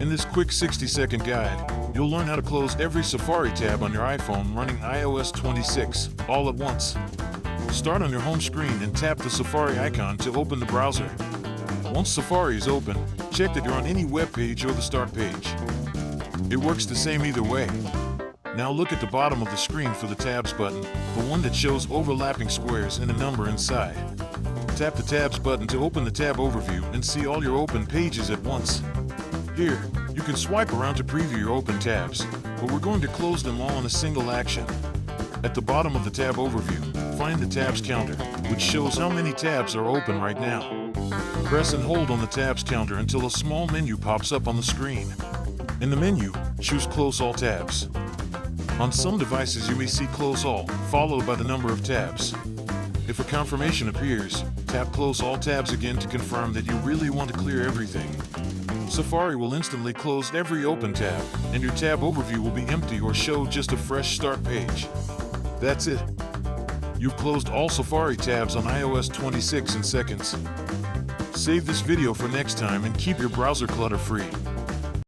In this quick 60-second guide, you'll learn how to close every Safari tab on your iPhone running iOS 26 all at once. Start on your home screen and tap the Safari icon to open the browser. Once Safari is open, check that you're on any web page or the start page. It works the same either way. Now look at the bottom of the screen for the Tabs button, the one that shows overlapping squares and a number inside. Tap the Tabs button to open the tab overview and see all your open pages at once. Here, you can swipe around to preview your open tabs, but we're going to close them all in a single action. At the bottom of the tab overview, find the tabs counter, which shows how many tabs are open right now. Press and hold on the tabs counter until a small menu pops up on the screen. In the menu, choose Close All Tabs. On some devices you may see Close All, followed by the number of tabs. If a confirmation appears, tap Close All Tabs again to confirm that you really want to clear everything. Safari will instantly close every open tab, and your tab overview will be empty or show just a fresh start page. That's it. You've closed all Safari tabs on iOS 26 in seconds. Save this video for next time and keep your browser clutter free.